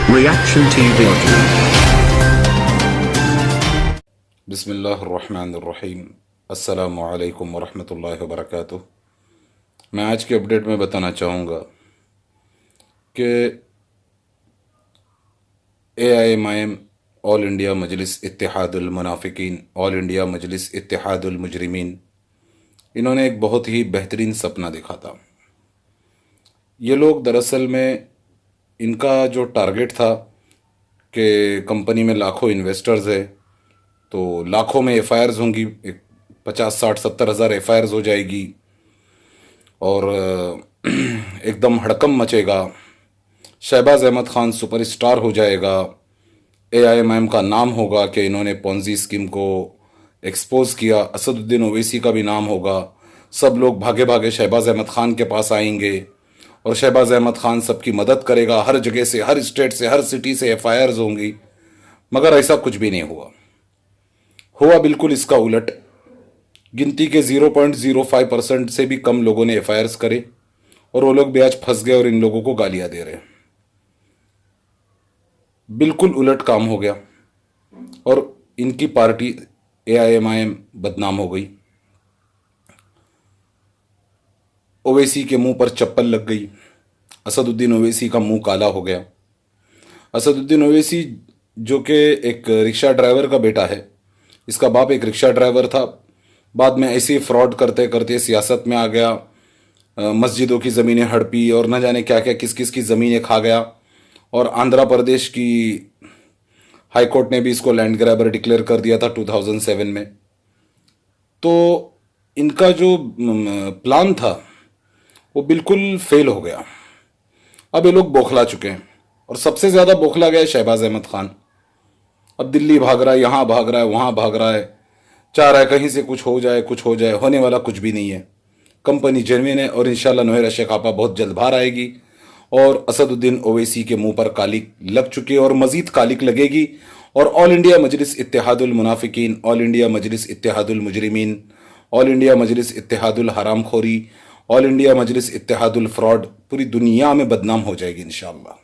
Reaction TV Audio. बिस्मिल्लाहिर्रहमानिर्रहीम। अस्सलामु अलैकुम वरहमतुल्लाहि वबरकातुह। मैं आज के अपडेट में बताना चाहूँगा कि AIMIM ऑल इंडिया मजलिस इत्तेहादुल मुनाफिकीन, ऑल इंडिया मजलिस इत्तेहादुल मुजरिमीन, इन्होंने एक बहुत ही बेहतरीन सपना देखा था। ये लोग दरअसल में इनका जो टारगेट था कि कंपनी में लाखों इन्वेस्टर्स है तो लाखों में FIRs होंगी, 50, 60, 70 हज़ार FIRs हो जाएगी और एकदम हड़कम मचेगा। शहबाज अहमद ख़ान सुपरस्टार हो जाएगा। AIMIM का नाम होगा कि इन्होंने पोंजी स्कीम को एक्सपोज किया। असदुद्दीन ओवैसी का भी नाम होगा। सब लोग भागे भागे शहबाज अहमद ख़ान के पास आएंगे और शहबाज अहमद ख़ान सबकी मदद करेगा। हर जगह से, हर स्टेट से, हर सिटी से FIRs होंगी। मगर ऐसा कुछ भी नहीं हुआ बिल्कुल इसका उलट। गिनती के 0.05% से भी कम लोगों ने FIRs करे और वो लोग भी आज फंस गए और इन लोगों को गालियां दे रहे हैं। बिल्कुल उलट काम हो गया और इनकी पार्टी AIMIM बदनाम हो गई। ओवैसी के मुंह पर चप्पल लग गई। असदुद्दीन ओवैसी का मुंह काला हो गया। असदुद्दीन ओवैसी जो कि एक रिक्शा ड्राइवर का बेटा है, इसका बाप एक रिक्शा ड्राइवर था, बाद में ऐसे ही फ्रॉड करते करते सियासत में आ गया, मस्जिदों की ज़मीनें हड़पी और न जाने क्या क्या किस किस की ज़मीनें खा गया और आंध्र प्रदेश की हाई कोर्ट ने भी इसको लैंड ग्रैबर डिक्लेयर कर दिया था 2007 में। तो इनका जो प्लान था वो बिल्कुल फेल हो गया। अब ये लोग बौखला चुके हैं और सबसे ज़्यादा बौखला गया है शहबाज अहमद ख़ान। अब दिल्ली भाग रहा है, यहाँ भाग रहा है, वहाँ भाग रहा है, चाह रहा है कहीं से कुछ हो जाए, कुछ हो जाए। होने वाला कुछ भी नहीं है। कंपनी जेन्युइन है और इंशाल्लाह नोहेरा शेख आपा बहुत जल्द बाहर आएगी और असदुद्दीन ओवैसी के मुंह पर कालिक लग चुकी है और मजीद कालिक लगेगी। और ऑल इंडिया मजलिस इत्तेहादुल मुनाफिकीन, ऑल इंडिया मजलिस इत्तेहादुल मुजरिमीन, ऑल इंडिया मजलिस इत्तेहादुल हरामखोरी, ऑल इंडिया मजलिस इत्तेहादुल फ्रॉड पूरी दुनिया में बदनाम हो जाएगी इंशाल्लाह।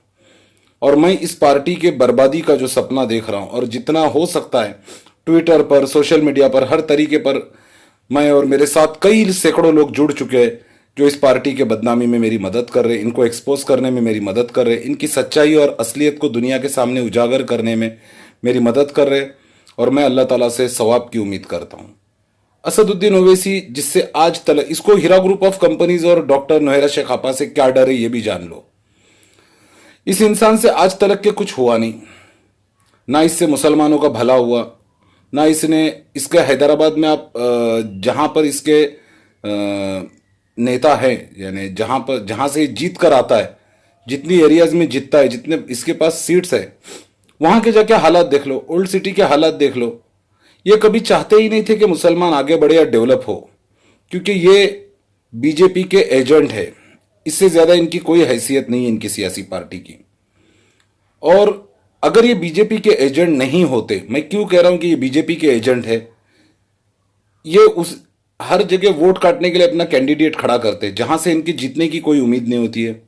और मैं इस पार्टी के बर्बादी का जो सपना देख रहा हूं और जितना हो सकता है ट्विटर पर, सोशल मीडिया पर, हर तरीके पर मैं और मेरे साथ कई सैकड़ों लोग जुड़ चुके हैं जो इस पार्टी के बदनामी में मेरी मदद कर रहे हैं, इनको एक्सपोज करने में मेरी मदद कर रहे हैं, इनकी सच्चाई और असलियत को दुनिया के सामने उजागर करने में मेरी मदद कर रहे हैं और मैं अल्लाह ताला से सवाब की उम्मीद करता हूँ। असदुद्दीन ओवैसी जिससे आज तक इसको हीरा ग्रुप ऑफ कंपनीज और डॉक्टर नोहेरा शेख आपा से क्या डर है ये भी जान लो। इस इंसान से आज तक के कुछ हुआ नहीं, ना इससे मुसलमानों का भला हुआ, ना इसने इसके हैदराबाद में आप जहाँ पर इसके नेता हैं, यानी जहाँ से जीत कर आता है, जितनी एरियाज में जीतता है, जितने इसके पास सीट्स है, वहाँ के जाके हालात देख लो, ओल्ड सिटी के हालात देख लो। ये कभी चाहते ही नहीं थे कि मुसलमान आगे बढ़े या डेवलप हो, क्योंकि ये बीजेपी के एजेंट है। इससे ज़्यादा इनकी कोई हैसियत नहीं है इनकी सियासी पार्टी की। और अगर ये बीजेपी के एजेंट नहीं होते, मैं क्यों कह रहा हूं कि ये बीजेपी के एजेंट है, ये उस हर जगह वोट काटने के लिए अपना कैंडिडेट खड़ा करते जहां से इनकी जीतने की कोई उम्मीद नहीं होती है।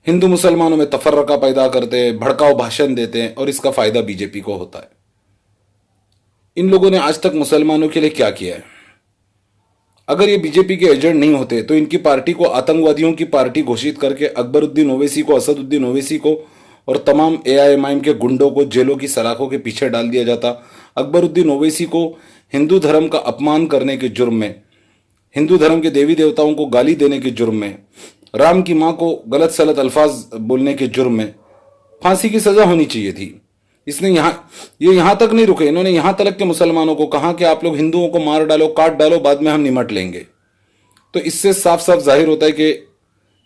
हिंदू मुसलमानों में तफर्रका पैदा करते हैं, भड़काऊ भाषण देते हैं और इसका फायदा बीजेपी को होता है। इन लोगों ने आज तक मुसलमानों के लिए क्या किया है? अगर ये बीजेपी के एजेंट नहीं होते तो इनकी पार्टी को आतंकवादियों की पार्टी घोषित करके अकबरुद्दीन ओवैसी को, असदुद्दीन ओवैसी को और तमाम AIMIM के गुंडों को जेलों की सलाखों के पीछे डाल दिया जाता। अकबरुद्दीन ओवैसी को हिंदू धर्म का अपमान करने के जुर्म में, हिंदू धर्म के देवी देवताओं को गाली देने के जुर्म में, राम की माँ को गलत सलत अल्फाज बोलने के जुर्म में फांसी की सजा होनी चाहिए थी। इसने ये यहाँ तक नहीं रुके, इन्होंने यहाँ तक के मुसलमानों को कहा कि आप लोग हिंदुओं को मार डालो, काट डालो, बाद में हम निमट लेंगे। तो इससे साफ साफ जाहिर होता है कि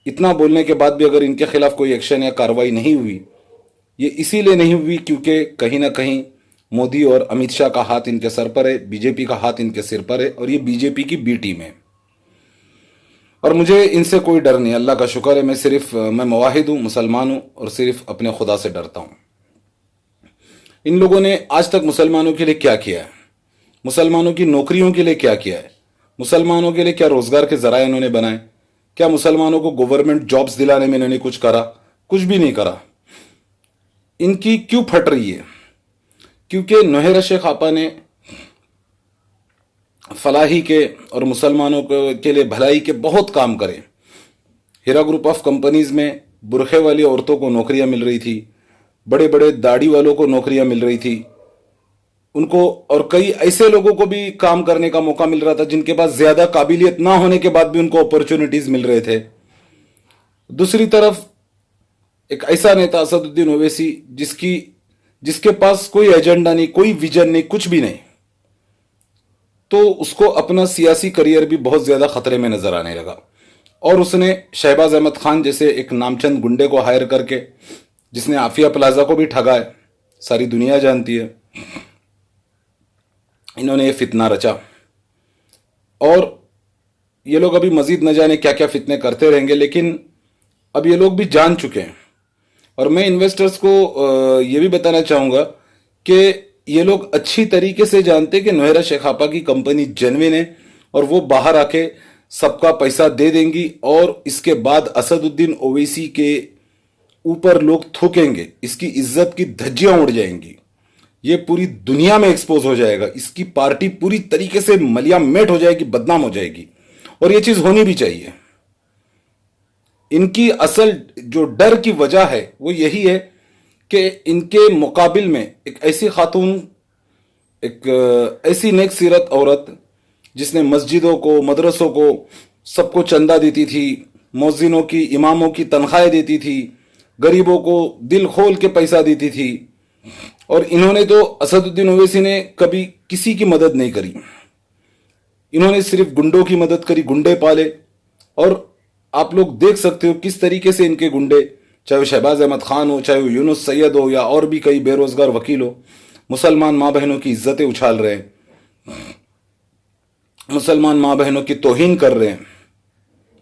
इतना बोलने के बाद भी अगर इनके खिलाफ कोई एक्शन या कार्रवाई नहीं हुई, ये इसीलिए नहीं हुई क्योंकि कहीं ना कहीं मोदी और अमित शाह का हाथ इनके सर पर है, बीजेपी का हाथ इनके सिर पर है और ये बीजेपी की बी टीम है। और मुझे इनसे कोई डर नहीं, अल्लाह का शुक्र है। मैं मुवाहिद हूँ, मुसलमान हूँ और सिर्फ अपने खुदा से डरता हूँ। इन लोगों ने आज तक मुसलमानों के लिए क्या किया है? मुसलमानों की नौकरियों के लिए क्या किया है? मुसलमानों के लिए क्या रोजगार के जराए इन्होंने बनाए? क्या मुसलमानों को गवर्नमेंट जॉब्स दिलाने में इन्होंने कुछ करा? कुछ भी नहीं करा। इनकी क्यों फट रही है? क्योंकि नौहेरा शेख आपा ने फलाही के और मुसलमानों के लिए भलाई के बहुत काम करे। हीरा ग्रुप ऑफ कंपनीज में बुरखे वाली औरतों को नौकरियां मिल रही थी, बड़े बड़े दाढ़ी वालों को नौकरियां मिल रही थी उनको, और कई ऐसे लोगों को भी काम करने का मौका मिल रहा था जिनके पास ज्यादा काबिलियत ना होने के बाद भी उनको अपॉर्चुनिटीज मिल रहे थे। दूसरी तरफ एक ऐसा नेता असदुद्दीन ओवैसी जिसके पास कोई एजेंडा नहीं, कोई विजन नहीं, कुछ भी नहीं, तो उसको अपना सियासी करियर भी बहुत ज्यादा खतरे में नजर आने लगा। और उसने शहबाज अहमद खान जैसे एक नामचंद गुंडे को हायर करके, जिसने आफिया प्लाजा को भी ठगा है, सारी दुनिया जानती है, इन्होंने ये फितना रचा। और ये लोग अभी मजीद न जाने क्या क्या फितने करते रहेंगे, लेकिन अब ये लोग भी जान चुके हैं। और मैं इन्वेस्टर्स को ये भी बताना चाहूंगा कि ये लोग अच्छी तरीके से जानते हैं कि नौहेरा शेख आपा की कंपनी जेन्युइन है और वो बाहर आके सबका पैसा दे देंगी, और इसके बाद असदुद्दीन ओवैसी के ऊपर लोग थूकेंगे, इसकी इज्जत की धज्जियां उड़ जाएंगी, ये पूरी दुनिया में एक्सपोज हो जाएगा, इसकी पार्टी पूरी तरीके से मलियामेट हो जाएगी, बदनाम हो जाएगी। और ये चीज होनी भी चाहिए। इनकी असल जो डर की वजह है वो यही है कि इनके मुकाबिल में एक ऐसी खातून, एक ऐसी नेक सीरत औरत जिसने मस्जिदों को, मदरसों को, सबको चंदा देती थी, मौजिनों की, इमामों की तनख्वाहें देती थी, गरीबों को दिल खोल के पैसा देती थी। और इन्होंने तो, असदुद्दीन ओवैसी ने कभी किसी की मदद नहीं करी, इन्होंने सिर्फ गुंडों की मदद करी, गुंडे पाले। और आप लोग देख सकते हो किस तरीके से इनके गुंडे, चाहे वो शहबाज अहमद खान हो, चाहे वो यूनुस सैयद हो, या और भी कई बेरोजगार वकील हो, मुसलमान माँ बहनों की इज्जतें उछाल रहे हैं, मुसलमान माँ बहनों की तौहीन कर रहे हैं।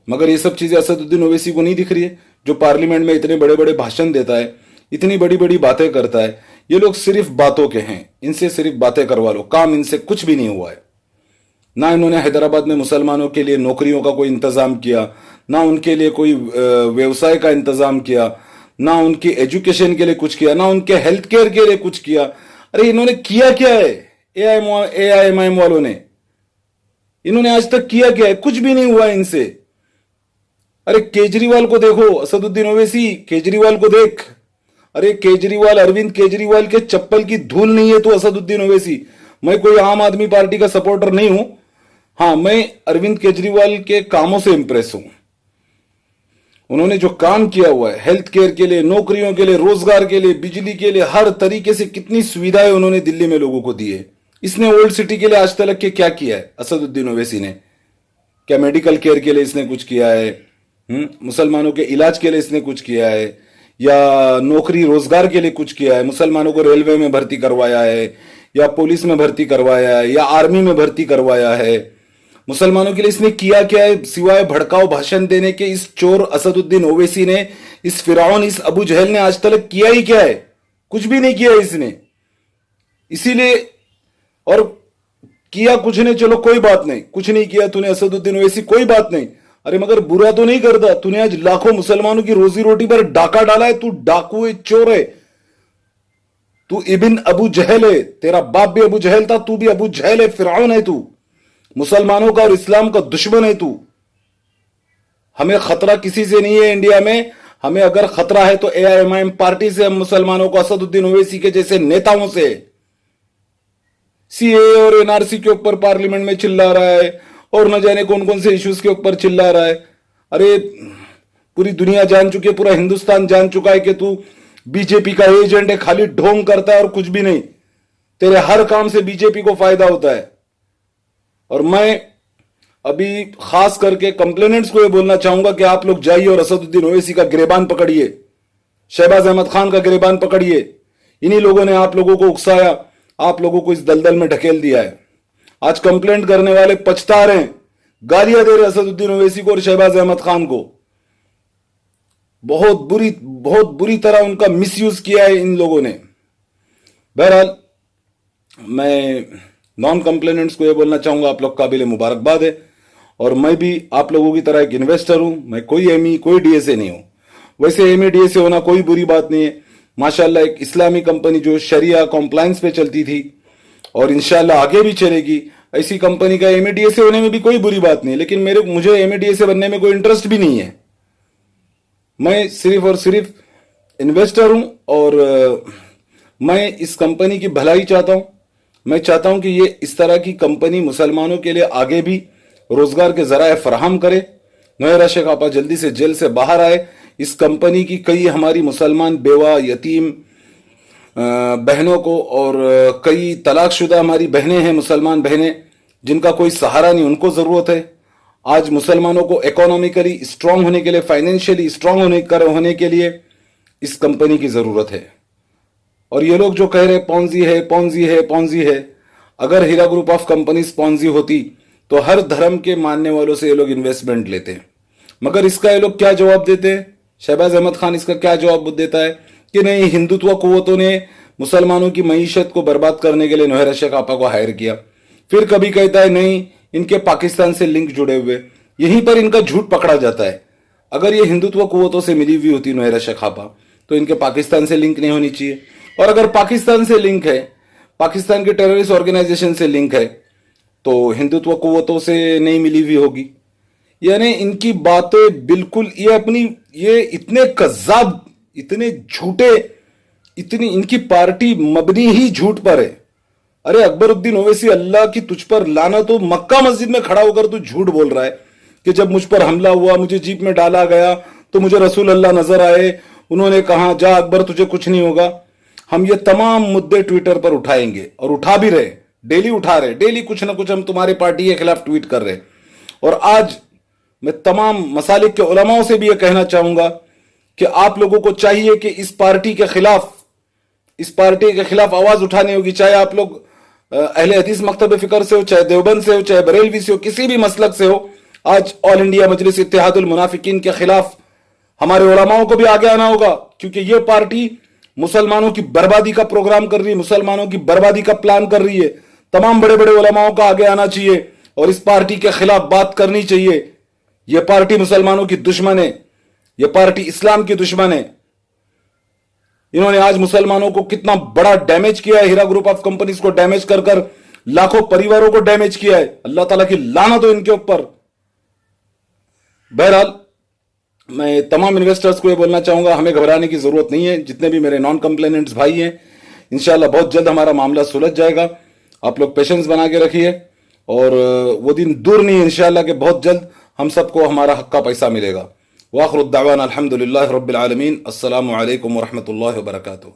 मगर ये सब चीजें असदुद्दीन ओवैसी को नहीं दिख रही है, जो पार्लियामेंट में इतने बड़े बड़े भाषण देता है, इतनी बड़ी बड़ी बातें करता है। ये लोग सिर्फ बातों के हैं, इनसे सिर्फ बातें करवा लो, काम इनसे कुछ भी नहीं हुआ है। ना इन्होंने हैदराबाद में मुसलमानों के लिए नौकरियों का कोई इंतजाम किया, ना उनके लिए कोई व्यवसाय का इंतजाम किया, ना उनकी एजुकेशन के लिए कुछ किया, ना उनके हेल्थ केयर के लिए कुछ किया। अरे इन्होंने किया क्या है? AIMIM वालों ने, इन्होंने आज तक किया क्या है? कुछ भी नहीं हुआ इनसे। अरे केजरीवाल को देखो, असदुद्दीन ओवैसी केजरीवाल को देख। अरे केजरीवाल, अरविंद केजरीवाल के चप्पल की धूल नहीं है तो असदुद्दीन ओवैसी। मैं कोई आम आदमी पार्टी का सपोर्टर नहीं हूं, हां मैं अरविंद केजरीवाल के कामों से इंप्रेस हूं। उन्होंने जो काम किया हुआ है हेल्थ केयर के लिए, नौकरियों के लिए, रोजगार के लिए, बिजली के लिए, हर तरीके से कितनी सुविधाएं उन्होंने दिल्ली में लोगों को दी है। इसने ओल्ड सिटी के लिए आज तक के क्या किया है असदुद्दीन ओवैसी ने? क्या मेडिकल केयर के लिए इसने कुछ किया है? मुसलमानों के इलाज के लिए इसने कुछ किया है? या नौकरी रोजगार के लिए कुछ किया है? मुसलमानों को रेलवे में भर्ती करवाया है, या पुलिस में भर्ती करवाया है, या आर्मी में भर्ती करवाया है? मुसलमानों के लिए इसने किया क्या है सिवाय भड़काऊ भाषण देने के? इस चोर असदुद्दीन ओवैसी ने, इस फिरौन, इस अबू जहल ने आज तक किया ही क्या है? कुछ भी नहीं किया इसने। इसीलिए, और किया कुछ नहीं, चलो कोई बात नहीं, कुछ नहीं किया तूने असदुद्दीन ओवैसी, कोई बात नहीं। अरे मगर बुरा तो नहीं करता, तूने आज लाखों मुसलमानों की रोजी रोटी पर डाका डाला है, तू डाकू है, चोर है, तू इबिन अबू जहल है, तेरा बाप भी अबू जहल था, तू भी अबू जहल है, फिरौन है तू, मुसलमानों का और इस्लाम का दुश्मन है तू। हमें खतरा किसी से नहीं है इंडिया में, हमें अगर खतरा है तो AIMIM पार्टी से, हम मुसलमानों को असदुद्दीन ओवैसी के जैसे नेताओं से। CAA और NRC के ऊपर पार्लियामेंट में चिल्ला रहा है, और न जाने कौन कौन से इश्यूज के ऊपर चिल्ला रहा है। अरे पूरी दुनिया जान चुकी है, पूरा हिंदुस्तान जान चुका है कि तू बीजेपी का एजेंट है, खाली ढोंग करता है और कुछ भी नहीं। तेरे हर काम से बीजेपी को फायदा होता है। और मैं अभी खास करके कंप्लेनेंट्स को यह बोलना चाहूंगा कि आप लोग जाइए और असदुद्दीन ओवैसी का गिरेबान पकड़िए, शहबाज अहमद खान का गिरेबान पकड़िए। इन्हीं लोगों ने आप लोगों को उकसाया, आप लोगों को इस दलदल में ढकेल दिया है। आज कंप्लेंट करने वाले पछता रहे हैं, गालियां दे रहे असदुद्दीन ओवैसी को और शहबाज अहमद खान को। बहुत बुरी तरह उनका मिसयूज किया है इन लोगों ने। बहरहाल मैं नॉन कंप्लेनेंट्स को यह बोलना चाहूंगा, आप लोग काबिल मुबारकबाद है। और मैं भी आप लोगों की तरह एक इन्वेस्टर हूं, मैं कोई एमई कोई डीएसए नहीं हूं। वैसे एमई डीएसए होना कोई बुरी बात नहीं है, माशाल्लाह एक इस्लामी कंपनी जो शरिया कॉम्प्लायंस पे चलती थी और इंशाल्लाह आगे भी चलेगी, ऐसी कंपनी का एमएडीएस होने में भी कोई बुरी बात नहीं, लेकिन मुझे एमएडीएस बनने में कोई इंटरेस्ट भी नहीं है। मैं सिर्फ और सिर्फ इन्वेस्टर हूं और मैं इस कंपनी की भलाई चाहता हूं। मैं चाहता हूं कि ये इस तरह की कंपनी मुसलमानों के लिए आगे भी रोजगार के जराए फराहम करे। नोएरा शेख आपा जल्दी से जेल से बाहर आए। इस कंपनी की कई हमारी मुसलमान बेवा यतीम बहनों को और कई तलाकशुदा हमारी बहनें हैं, मुसलमान बहनें जिनका कोई सहारा नहीं, उनको जरूरत है। आज मुसलमानों को इकोनॉमिकली स्ट्रांग होने के लिए, फाइनेंशियली स्ट्रांग होने के लिए इस कंपनी की जरूरत है। और ये लोग जो कह रहे पॉन्जी है पॉन्जी है पॉन्जी है, अगर हीरा ग्रुप ऑफ कंपनीज पॉन्जी होती तो हर धर्म के मानने वालों से ये लोग इन्वेस्टमेंट लेते हैं। मगर इसका ये लोग क्या जवाब देते हैं? शहबाज अहमद खान इसका क्या जवाब देता है कि नहीं, हिंदुत्व कुव्वतों ने मुसलमानों की मईशत को बर्बाद करने के लिए नोएरा शेख आपा को हायर किया। फिर कभी कहता है नहीं, इनके पाकिस्तान से लिंक जुड़े हुए। यहीं पर इनका झूठ पकड़ा जाता है। अगर ये हिंदुत्व कुव्वतों से मिली हुई होती नोएरा शेख आपा तो इनके पाकिस्तान से लिंक नहीं होनी चाहिए, और अगर पाकिस्तान से लिंक है, पाकिस्तान के टेररिस्ट ऑर्गेनाइजेशन से लिंक है, तो हिंदुत्व कुव्वतों से नहीं मिली हुई होगी। यानी इनकी बातें बिल्कुल ये इतने कज़्ज़ाब, इतने झूठे, इतनी इनकी पार्टी मबनी ही झूठ पर है। अरे अकबरुद्दीन ओवैसी, अल्लाह की तुझ पर लानत हो, मक्का मस्जिद में खड़ा होकर तू झूठ बोल रहा है कि जब मुझ पर हमला हुआ, मुझे जीप में डाला गया तो मुझे रसूल अल्लाह नजर आए, उन्होंने कहा जा अकबर तुझे कुछ नहीं होगा। हम ये तमाम मुद्दे ट्विटर पर उठाएंगे और उठा भी रहे, डेली उठा रहे, डेली कुछ ना कुछ हम तुम्हारी पार्टी के खिलाफ ट्वीट कर रहे। और आज मैं तमाम मसालिक के उलमाओं से भी ये कहना चाहूंगा कि आप लोगों को चाहिए कि इस पार्टी के खिलाफ आवाज उठानी होगी, चाहे आप लोग अहले हदीस मकतब फिक्र से हो, चाहे देवबंद से हो, चाहे बरेलवी से हो, किसी भी मसलक से हो। आज ऑल इंडिया मजलिस इत्तेहादुल मुनाफिकीन के खिलाफ हमारे उलमाओं को भी आगे आना होगा, क्योंकि यह पार्टी मुसलमानों की बर्बादी का प्रोग्राम कर रही है, मुसलमानों की बर्बादी का प्लान कर रही है। तमाम बड़े बड़े उलमाओं का आगे आना चाहिए और इस पार्टी के खिलाफ बात करनी चाहिए। यह पार्टी मुसलमानों की दुश्मन है, यह पार्टी इस्लाम की दुश्मन है। इन्होंने आज मुसलमानों को कितना बड़ा डैमेज किया है, हीरा ग्रुप ऑफ कंपनीज को डैमेज कर लाखों परिवारों को डैमेज किया है। अल्लाह ताला की लानत हो इनके ऊपर। बहरहाल मैं तमाम इन्वेस्टर्स को यह बोलना चाहूंगा, हमें घबराने की जरूरत नहीं है। जितने भी मेरे नॉन कंप्लेनेंट्स भाई हैं, इंशाल्लाह बहुत जल्द हमारा मामला सुलझ जाएगा। आप लोग पेशेंस बना के रखिए और वो दिन दूर नहीं है इंशाल्लाह कि बहुत जल्द हम सबको हमारा हक का पैसा मिलेगा। वाखिर दावाना अल्हम्दुलिल्लाह रब्बिल आलमीन। अस्सलामु अलैकुम व रहमतुल्लाहि व बरकातुहू।